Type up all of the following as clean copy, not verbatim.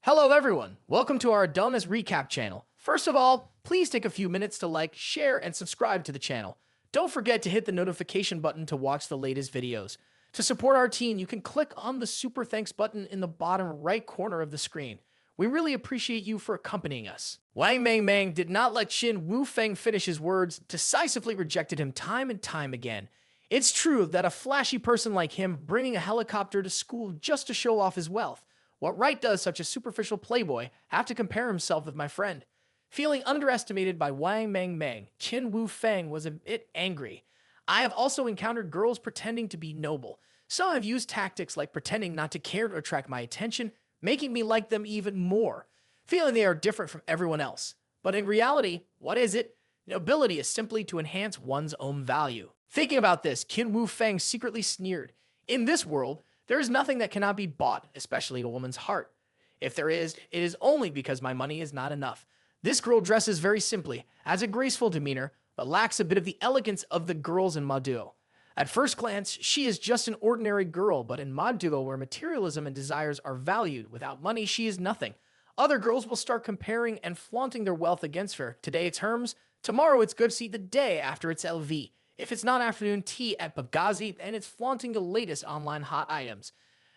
Hello everyone, welcome to our Adonis Recap channel. First of all, please take a few minutes to like, share, and subscribe to the channel. Don't forget to hit the notification button to watch the latest videos. To support our team, you can click on the Super Thanks button in the bottom right corner of the screen. We really appreciate you for accompanying us. Wang Mang did not let Qin Wufeng finish his words, decisively rejected him time and time again. It's true that a flashy person like him bringing a helicopter to school just to show off his wealth. What right does such a superficial playboy have to compare himself with my friend? Feeling underestimated by Wang Mang, Qin Wufeng was a bit angry. I have also encountered girls pretending to be noble. Some have used tactics like pretending not to care to attract my attention, making me like them even more, feeling they are different from everyone else. But in reality, what is it? Nobility is simply to enhance one's own value. Thinking about this, Qin Wufeng secretly sneered. In this world, there is nothing that cannot be bought, especially a woman's heart. If there is, it is only because my money is not enough. This girl dresses very simply, has a graceful demeanor, but lacks a bit of the elegance of the girls in mod duo. At first glance, she is just an ordinary girl, but in mod duo where materialism and desires are valued, without money she is nothing. Other girls will start comparing and flaunting their wealth against her. Today it's Hermes, tomorrow it's Gipsy, the day after it's LV. If it's not afternoon tea at Bagazi, then it's flaunting the latest online hot items.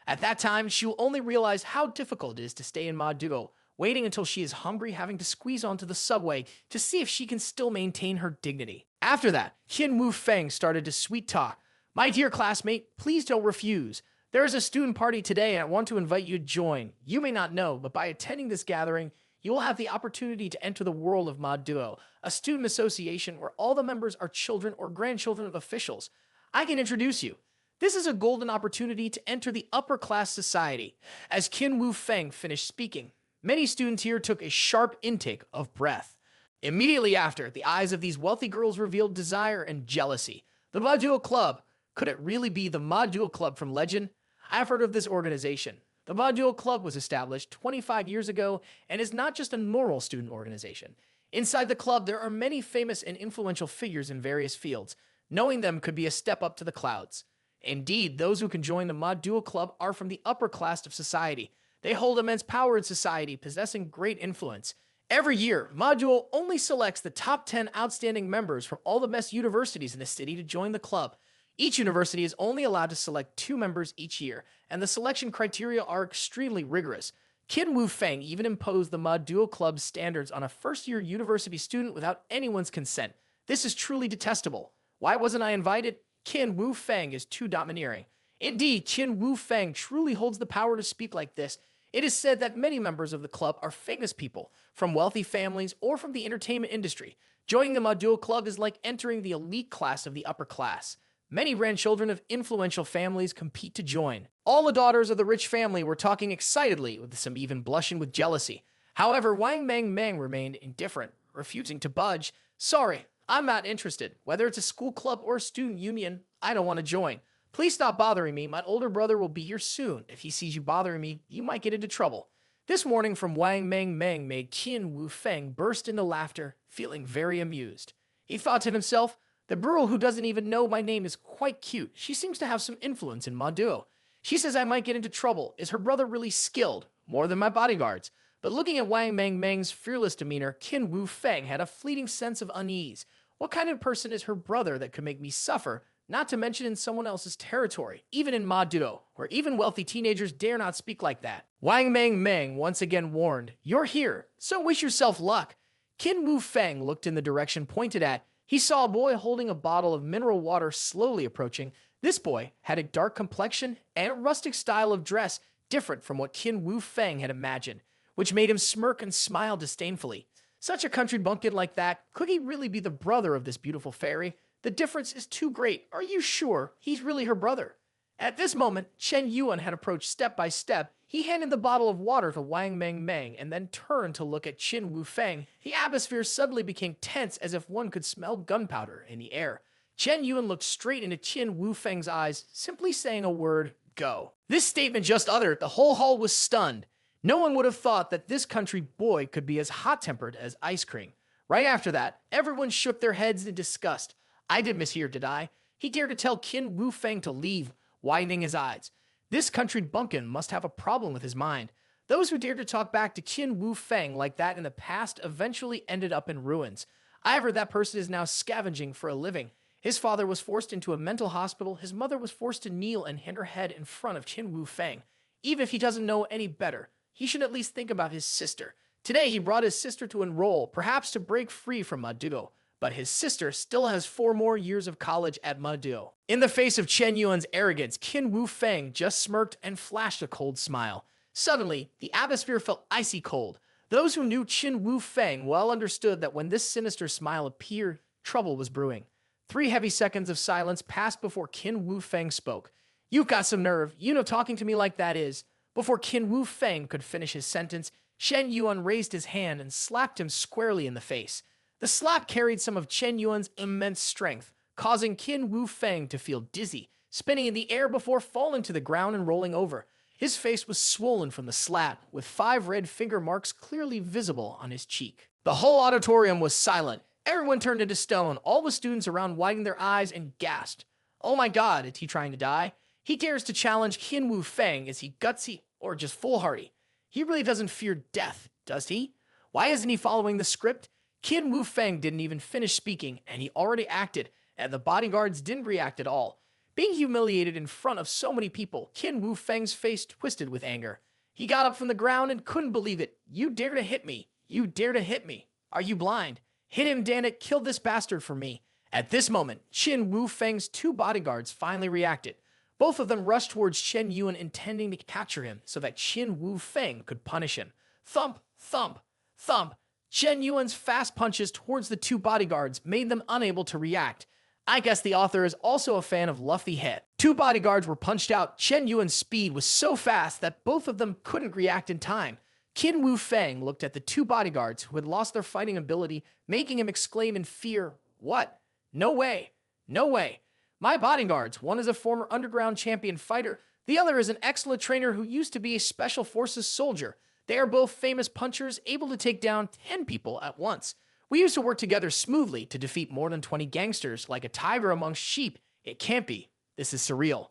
At that time, she will only realize how difficult it is to stay in mod duo, waiting until she is hungry, having to squeeze onto the subway to see if she can still maintain her dignity. After that, Qin Wufeng started to sweet talk. My dear classmate, please don't refuse. There is a student party today and I want to invite you to join. You may not know, but by attending this gathering, you will have the opportunity to enter the world of mod duo, a student association where all the members are children or grandchildren of officials. I can introduce you. This is a golden opportunity to enter the upper class society. As Qin Wufeng finished speaking, many students here took a sharp intake of breath. Immediately after, the eyes of these wealthy girls revealed desire and jealousy. The mod duo club. Could it really be the mod duo club from legend? I've heard of this organization. The mod duo club was established 25 years ago and is not just a normal student organization. Inside the club, there are many famous and influential figures in various fields. Knowing them could be a step up to the clouds. Indeed, those who can join the mod duo club are from the upper class of society. They hold immense power in society, possessing great influence. Every year, mod duo only selects the top 10 outstanding members from all the best universities in the city to join the club. Each university is only allowed to select 2 members each year, and the selection criteria are extremely rigorous. Qin Wufeng even imposed the mod duo club's standards on a first-year university student without anyone's consent. This is truly detestable. Why wasn't I invited? Qin Wufeng is too domineering. Indeed, Qin Wufeng truly holds the power to speak like this. It is said that many members of the club are famous people, from wealthy families or from the entertainment industry. Joining the mod duo club is like entering the elite class of the upper class. Many grandchildren of influential families compete to join. All the daughters of the rich family were talking excitedly, with some even blushing with jealousy. However, Wang Mang remained indifferent, refusing to budge. Sorry, I'm not interested. Whether it's a school club or a student union, I don't want to join. Please stop bothering me. My older brother will be here soon. If he sees you bothering me, you might get into trouble. This warning from Wang Mang made Qin Wufeng burst into laughter, feeling very amused. He thought to himself, the girl who doesn't even know my name is quite cute. She seems to have some influence in mod duo. She says I might get into trouble. Is her brother really skilled? More than my bodyguards. But looking at Wang Mang's fearless demeanor, Qin Wufeng had a fleeting sense of unease. What kind of person is her brother that could make me suffer, not to mention in someone else's territory, even in mod duo, where even wealthy teenagers dare not speak like that? Wang Mang once again warned, you're here, so wish yourself luck. Qin Wufeng looked in the direction pointed at. He saw a boy holding a bottle of mineral water slowly approaching. This boy had a dark complexion and a rustic style of dress different from what Qin Wufeng had imagined, which made him smirk and smile disdainfully. Such a country bumpkin like that, could he really be the brother of this beautiful fairy? The difference is too great. Are you sure he's really her brother? At this moment, Chen Yuan had approached step by step. He handed the bottle of water to Wang Mang and then turned to look at Qin Wufeng. The atmosphere suddenly became tense as if one could smell gunpowder in the air. Chen Yuan looked straight into Qin Wufeng's eyes, simply saying a word, go. This statement just uttered, the whole hall was stunned. No one would have thought that this country boy could be as hot-tempered as ice cream. Right after that, everyone shook their heads in disgust. I did mishear, did I? He dared to tell Qin Wufeng to leave, widening his eyes. This country bumpkin must have a problem with his mind. Those who dared to talk back to Qin Wu Feng like that in the past eventually ended up in ruins. However, that person is now scavenging for a living. His father was forced into a mental hospital. His mother was forced to kneel and hit her head in front of Qin Wu Feng. Even if he doesn't know any better, he should at least think about his sister. Today, he brought his sister to enroll, perhaps to break free from Maduo. But his sister still has 4 more years of college at Maduo. In the face of Chen Yuan's arrogance, Qin Wu Feng just smirked and flashed a cold smile. Suddenly, the atmosphere felt icy cold. Those who knew Qin Wu Feng well understood that when this sinister smile appeared, trouble was brewing. 3 heavy seconds of silence passed before Qin Wu Feng spoke. "You've got some nerve. You know talking to me like that is." Before Qin Wu Feng could finish his sentence, Chen Yuan raised his hand and slapped him squarely in the face. The slap carried some of Chen Yuan's immense strength, causing Qin Wu Feng to feel dizzy, spinning in the air before falling to the ground and rolling over. His face was swollen from the slap, with 5 red finger marks clearly visible on his cheek. The whole auditorium was silent. Everyone turned into stone, all the students around widened their eyes and gasped. Oh my god, is he trying to die? He dares to challenge Qin Wu Feng. Is he gutsy or just foolhardy? He really doesn't fear death, does he? Why isn't he following the script? Qin Wu Feng didn't even finish speaking, and he already acted, and the bodyguards didn't react at all. Being humiliated in front of so many people, Qin Wu Feng's face twisted with anger. He got up from the ground and couldn't believe it. "You dare to hit me! You dare to hit me! Are you blind? Hit him, damn it! Kill this bastard for me!" At this moment, Qin Wu Feng's 2 bodyguards finally reacted. Both of them rushed towards Chen Yuan, intending to capture him so that Qin Wu Feng could punish him. Thump, thump, thump. Chen Yuan's fast punches towards the 2 bodyguards made them unable to react. I guess the author is also a fan of Luffy Head. 2 bodyguards were punched out. Chen Yuan's speed was so fast that both of them couldn't react in time. Qin Wu Feng looked at the 2 bodyguards who had lost their fighting ability, making him exclaim in fear, "What? No way! No way! My bodyguards, one is a former underground champion fighter, the other is an excellent trainer who used to be a special forces soldier. They are both famous punchers, able to take down 10 people at once. We used to work together smoothly to defeat more than 20 gangsters like a tiger amongst sheep. It can't be. This is surreal."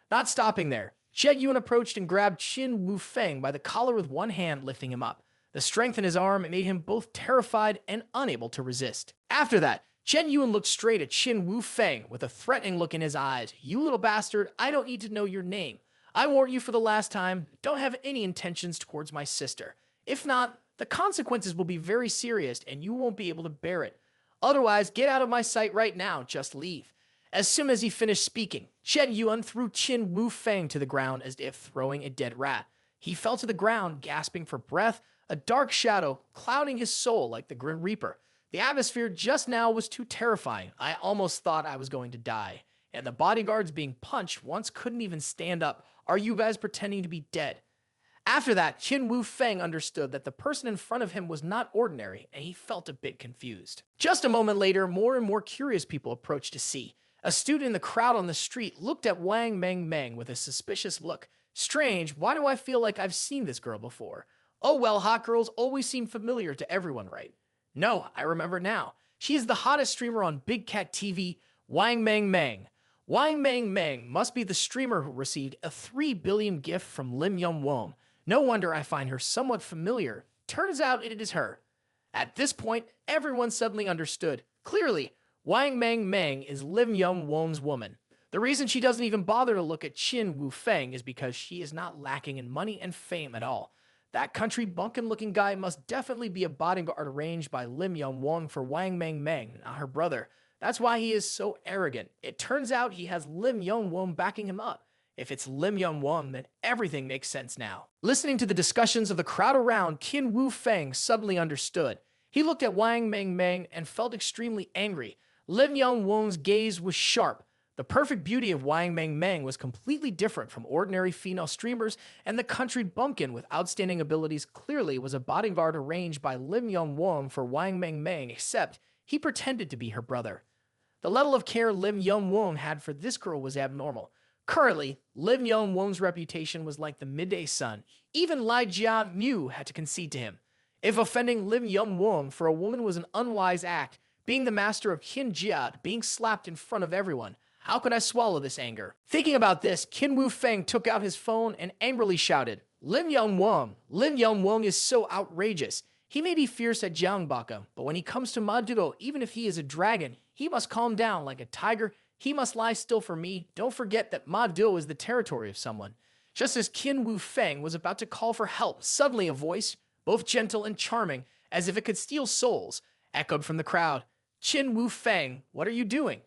Not stopping there, Chen Yuan approached and grabbed Qin Wu Feng by the collar with one hand, lifting him up. The strength in his arm made him both terrified and unable to resist. After that, Chen Yuan looked straight at Qin Wu Feng with a threatening look in his eyes. "You little bastard, I don't need to know your name. I warn you for the last time, don't have any intentions towards my sister. If not, the consequences will be very serious and you won't be able to bear it. Otherwise, get out of my sight right now, just leave." As soon as he finished speaking, Chen Yuan threw Qin Wu Feng to the ground as if throwing a dead rat. He fell to the ground, gasping for breath, a dark shadow clouding his soul like the Grim Reaper. The atmosphere just now was too terrifying. I almost thought I was going to die. And the bodyguards being punched once couldn't even stand up. Are you guys pretending to be dead? After that, Qin Wu Feng understood that the person in front of him was not ordinary, and he felt a bit confused. Just a moment later, more and more curious people approached to see. A student in the crowd on the street looked at Wang Meng Meng with a suspicious look. Strange, why do I feel like I've seen this girl before? Oh well, hot girls always seem familiar to everyone, right? No, I remember now. She is the hottest streamer on Big Cat TV, Wang Meng Meng. Wang Meng Meng must be the streamer who received a 3 billion gift from Lim Yum Wom. No wonder I find her somewhat familiar. Turns out it is her. At this point, everyone suddenly understood. Clearly, Wang Meng Meng is Lim Yum Wom's woman. The reason she doesn't even bother to look at Qin Wu Feng is because she is not lacking in money and fame at all. That country bumpkin-looking guy must definitely be a bodyguard arranged by Lim Yum Wong for Wang Meng Meng, not her brother. That's why he is so arrogant. It turns out he has Lim Yum Wong backing him up. If it's Lim Yum Wong, then everything makes sense now. Listening to the discussions of the crowd around, Qin Wu Feng suddenly understood. He looked at Wang Meng Meng and felt extremely angry. Lim Yum Wong's gaze was sharp. The perfect beauty of Wang Meng Meng was completely different from ordinary female streamers, and the country bumpkin with outstanding abilities clearly was a bodyguard arranged by Lim Yum Wong for Wang Meng Meng, except he pretended to be her brother. The level of care Lim Yum Wong had for this girl was abnormal. Currently, Lim Yum Wong's reputation was like the midday sun. Even Lai Jia Mu had to concede to him. If offending Lim Yum Wong for a woman was an unwise act, being the master of Qin Jia, being slapped in front of everyone, how could I swallow this anger? Thinking about this, Qin Wu Feng took out his phone and angrily shouted, Lim Yong-won. Lim Yong-won is so outrageous. He may be fierce at Jiangbaka, but when he comes to Maduo, even if he is a dragon, he must calm down like a tiger. He must lie still for me. Don't forget that Maduo is the territory of someone. Just as Qin Wu Feng was about to call for help, suddenly a voice, both gentle and charming, as if it could steal souls, echoed from the crowd. Qin Wu Feng, what are you doing?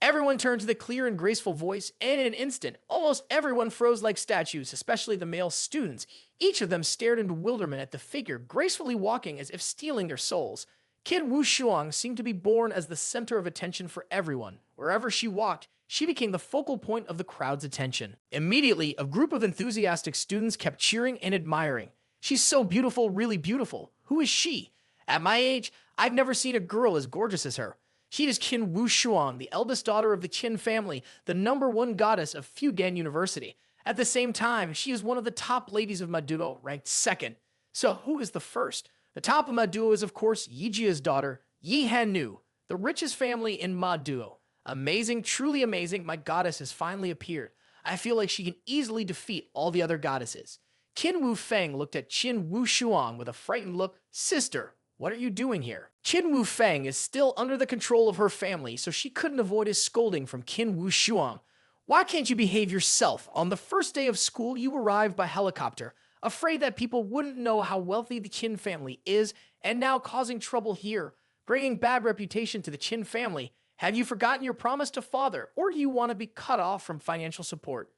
Everyone turned to the clear and graceful voice, and in an instant, almost everyone froze like statues, especially the male students. Each of them stared in bewilderment at the figure, gracefully walking as if stealing their souls. Qin Wu Shuang seemed to be born as the center of attention for everyone. Wherever she walked, she became the focal point of the crowd's attention. Immediately, a group of enthusiastic students kept cheering and admiring. She's so beautiful, really beautiful. Who is she? At my age, I've never seen a girl as gorgeous as her. She is Qin Wu Shuang, the eldest daughter of the Qin family, the #1 goddess of Fudan University. At the same time, she is one of the top ladies of Maduo, ranked second. So who is the first? The top of Maduo is, of course, Yijia's daughter, Yi Hannu, the richest family in Maduo. Amazing, truly amazing, my goddess has finally appeared. I feel like she can easily defeat all the other goddesses. Qin Wu Feng looked at Qin Wu Shuang with a frightened look. Sister, what are you doing here? Qin Wu Feng is still under the control of her family, so she couldn't avoid his scolding from Qin Wu Shuang. Why can't you behave yourself? On the first day of school, you arrived by helicopter, afraid that people wouldn't know how wealthy the Qin family is, and now causing trouble here, bringing bad reputation to the Qin family. Have you forgotten your promise to father, or do you want to be cut off from financial support?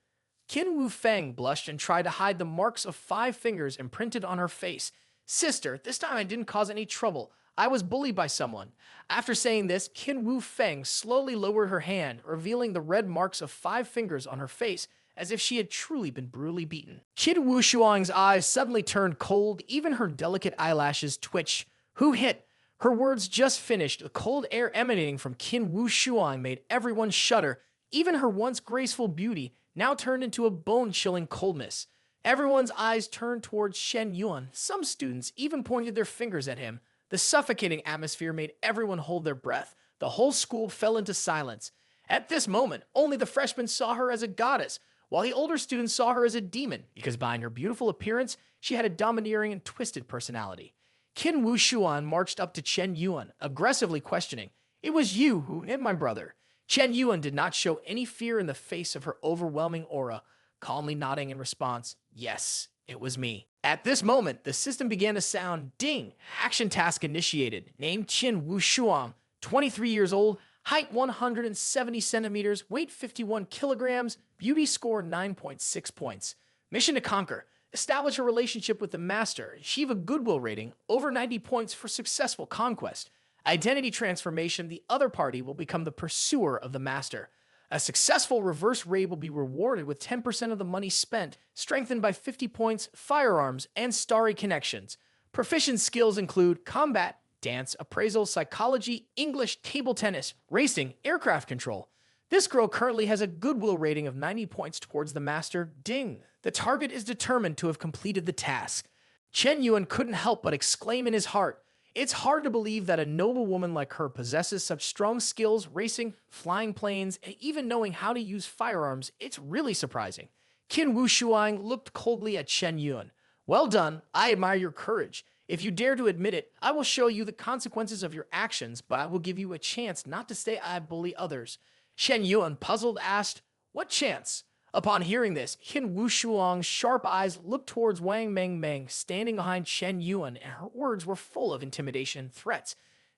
Qin Wu Feng blushed and tried to hide the marks of 5 fingers imprinted on her face. Sister, this time I didn't cause any trouble. I was bullied by someone. After saying this, Qin Wu Feng slowly lowered her hand, revealing the red marks of 5 fingers on her face, as if she had truly been brutally beaten. Qin Wu Shuang's eyes suddenly turned cold, even her delicate eyelashes twitched. Who hit? Her words just finished, the cold air emanating from Qin Wu Shuang made everyone shudder. Even her once graceful beauty now turned into a bone-chilling coldness. Everyone's eyes turned towards Shen Yuan. Some students even pointed their fingers at him. The suffocating atmosphere made everyone hold their breath. The whole school fell into silence. At this moment, only the freshmen saw her as a goddess, while the older students saw her as a demon, because behind her beautiful appearance, she had a domineering and twisted personality. Qin Wu Shuan marched up to Chen Yuan, aggressively questioning, "It was you who hit my brother." Chen Yuan did not show any fear in the face of her overwhelming aura, calmly nodding in response, "Yes, it was me." At this moment, the system began to sound, ding, action task initiated. Name Qin Wu Shuang, 23 years old, height 170 centimeters, weight 51 kilograms, beauty score 9.6 points. Mission to conquer. Establish a relationship with the master. Achieve a goodwill rating, over 90 points for successful conquest. Identity transformation. The other party will become the pursuer of the master. A successful reverse raid will be rewarded with 10% of the money spent, strengthened by 50 points, firearms, and starry connections. Proficient skills include combat, dance, appraisal, psychology, English, table tennis, racing, aircraft control. This girl currently has a goodwill rating of 90 points towards the master. Ding! The target is determined to have completed the task. Chen Yuan couldn't help but exclaim in his heart, "It's hard to believe that a noble woman like her possesses such strong skills, racing, flying planes, and even knowing how to use firearms. It's really surprising." Qin Wu Shuang looked coldly at Chen Yuan. "Well done. I admire your courage. If you dare to admit it, I will show you the consequences of your actions, but I will give you a chance not to say I bully others." Chen Yuan, puzzled, asked, "What chance?" Upon hearing this, Qin Wu Shuang's sharp eyes looked towards Wang Meng Meng, standing behind Chen Yuan, and her words were full of intimidation and threats.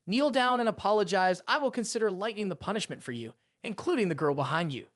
"Kneel down and apologize. I will consider lightening the punishment for you, including the girl behind you."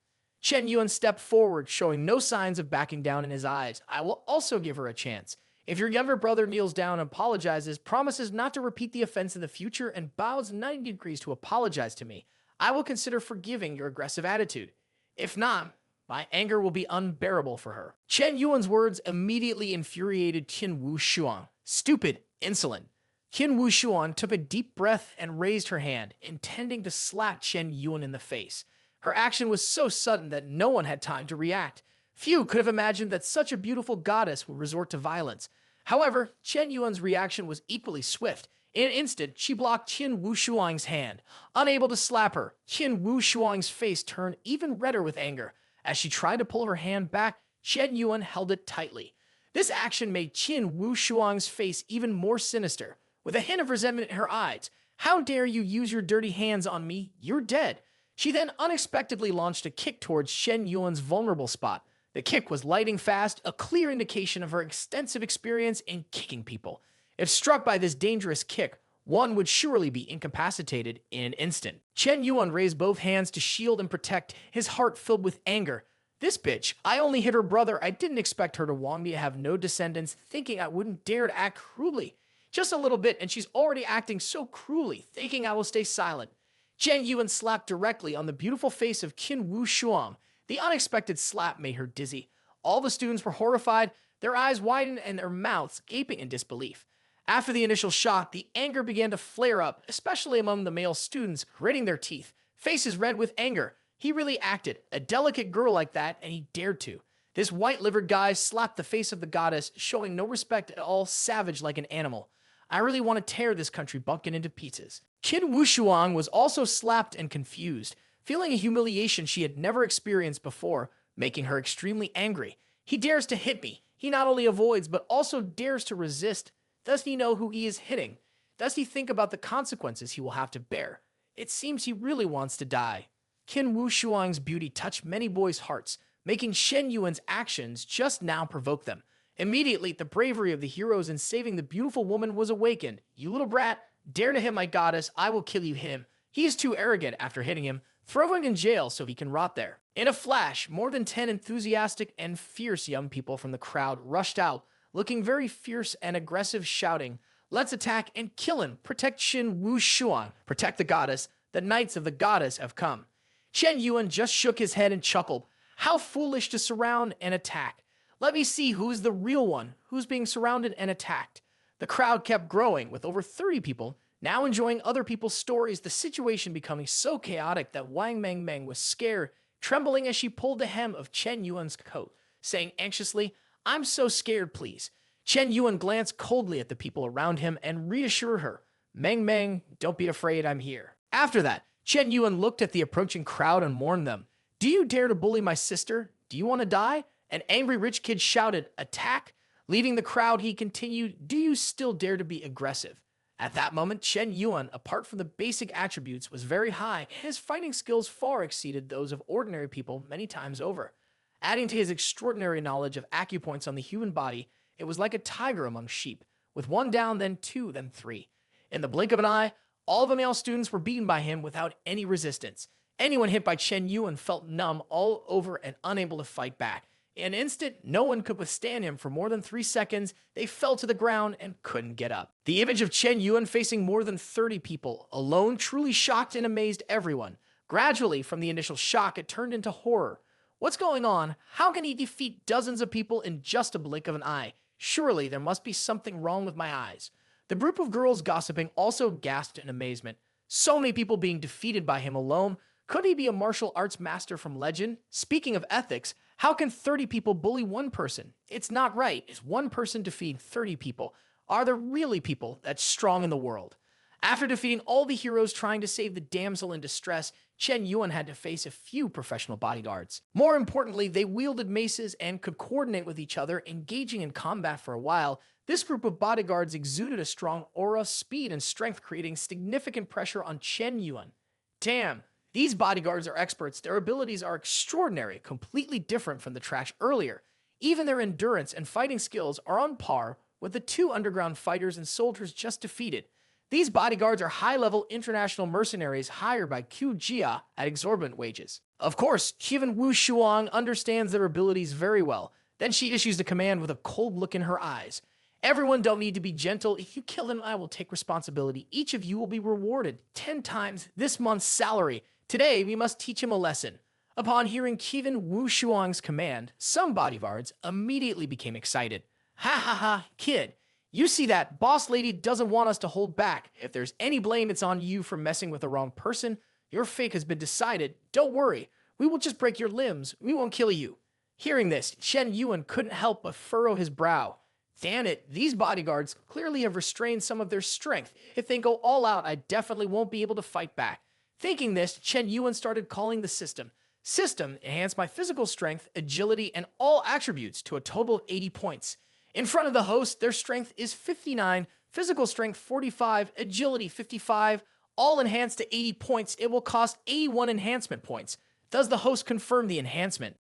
Chen Yuan stepped forward, showing no signs of backing down in his eyes. "I will also give her a chance. If your younger brother kneels down and apologizes, promises not to repeat the offense in the future, and bows 90 degrees to apologize to me, I will consider forgiving your aggressive attitude. If not, my anger will be unbearable for her." Chen Yuan's words immediately infuriated Qin Wu Shuang. Stupid, insolent. Qin Wu Shuang took a deep breath and raised her hand, intending to slap Chen Yuan in the face. Her action was so sudden that no one had time to react. Few could have imagined that such a beautiful goddess would resort to violence. However, Chen Yuan's reaction was equally swift. In an instant, she blocked Qin Wu Shuang's hand. Unable to slap her, Qin Wu Shuang's face turned even redder with anger. As she tried to pull her hand back, Chen Yuan held it tightly. This action made Qin Wushuang's face even more sinister, with a hint of resentment in her eyes. "How dare you use your dirty hands on me? You're dead." She then unexpectedly launched a kick towards Shen Yuan's vulnerable spot. The kick was lightning fast, a clear indication of her extensive experience in kicking people. If struck by this dangerous kick, one would surely be incapacitated in an instant. Chen Yuan raised both hands to shield and protect, his heart filled with anger. "This bitch, I only hit her brother. I didn't expect her to want me to have no descendants, thinking I wouldn't dare to act cruelly. Just a little bit, and she's already acting so cruelly, thinking I will stay silent." Chen Yuan slapped directly on the beautiful face of Qin Wushuang. The unexpected slap made her dizzy. All the students were horrified, their eyes widened and their mouths gaping in disbelief. After the initial shock, the anger began to flare up, especially among the male students, gritting their teeth, faces red with anger. He really acted, a delicate girl like that, and he dared to. This white-livered guy slapped the face of the goddess, showing no respect at all, savage like an animal. "I really want to tear this country bumpkin into pieces." Qin Wushuang was also slapped and confused, feeling a humiliation she had never experienced before, making her extremely angry. "He dares to hit me. He not only avoids, but also dares to resist. Does he know who he is hitting? Does he think about the consequences he will have to bear? It seems he really wants to die." Qin Wushuang's beauty touched many boys' hearts, making Shen Yuan's actions just now provoke them. Immediately, the bravery of the heroes in saving the beautiful woman was awakened. "You little brat, dare to hit my goddess, I will kill you him. He is too arrogant after hitting him. Throw him in jail so he can rot there." In a flash, more than 10 enthusiastic and fierce young people from the crowd rushed out, looking very fierce and aggressive, shouting, "Let's attack and kill him. Protect Qin Wushuang. Protect the goddess. The knights of the goddess have come." Chen Yuan just shook his head and chuckled. "How foolish to surround and attack. Let me see who's the real one, who's being surrounded and attacked." The crowd kept growing, with over 30 people now enjoying other people's stories, the situation becoming so chaotic that Wang Mengmeng was scared, trembling as she pulled the hem of Chen Yuan's coat, saying anxiously, "I'm so scared, please." Chen Yuan glanced coldly at the people around him and reassured her, "Meng Meng, don't be afraid, I'm here." After that, Chen Yuan looked at the approaching crowd and warned them, "Do you dare to bully my sister? Do you want to die?" An angry rich kid shouted, "Attack!" Leaving the crowd, he continued, "Do you still dare to be aggressive?" At that moment, Chen Yuan, apart from the basic attributes, was very high, and his fighting skills far exceeded those of ordinary people many times over. Adding to his extraordinary knowledge of acupoints on the human body, it was like a tiger among sheep, with one down, then two, then three. In the blink of an eye, all the male students were beaten by him without any resistance. Anyone hit by Chen Yuan felt numb all over and unable to fight back. In an instant, no one could withstand him for more than 3 seconds. They fell to the ground and couldn't get up. The image of Chen Yuan facing more than 30 people alone truly shocked and amazed everyone. Gradually, from the initial shock, it turned into horror. What's going on? How can he defeat dozens of people in just a blink of an eye? Surely there must be something wrong with my eyes. The group of girls gossiping also gasped in amazement. So many people being defeated by him alone. Could he be a martial arts master from legend? Speaking of ethics, how can 30 people bully one person? It's not right. Is one person defeating 30 people? Are there really people that strong in the world? After defeating all the heroes trying to save the damsel in distress, Chen Yuan had to face a few professional bodyguards. More importantly, they wielded maces and could coordinate with each other, engaging in combat for a while. This group of bodyguards exuded a strong aura, speed, and strength, creating significant pressure on Chen Yuan. Damn. These bodyguards are experts. Their abilities are extraordinary, completely different from the trash earlier. Even their endurance and fighting skills are on par with the 2 underground fighters and soldiers just defeated. These bodyguards are high-level international mercenaries hired by Qiu Jia at exorbitant wages. Of course, Qin Wushuang understands their abilities very well. Then she issues a command with a cold look in her eyes. "Everyone don't need to be gentle. If you kill them, I will take responsibility. Each of you will be rewarded 10 times this month's salary. Today, we must teach him a lesson." Upon hearing Qin Wushuang's command, some bodyguards immediately became excited. "Ha ha ha, kid. You see that? Boss lady doesn't want us to hold back. If there's any blame, it's on you for messing with the wrong person. Your fate has been decided. Don't worry. We will just break your limbs. We won't kill you." Hearing this, Chen Yuan couldn't help but furrow his brow. Damn it, these bodyguards clearly have restrained some of their strength. If they go all out, I definitely won't be able to fight back. Thinking this, Chen Yuan started calling the system. System enhanced my physical strength, agility, and all attributes to a total of 80 points. In front of the host, their strength is 59, physical strength 45, agility 55, all enhanced to 80 points. It will cost 81 enhancement points. Does the host confirm the enhancement?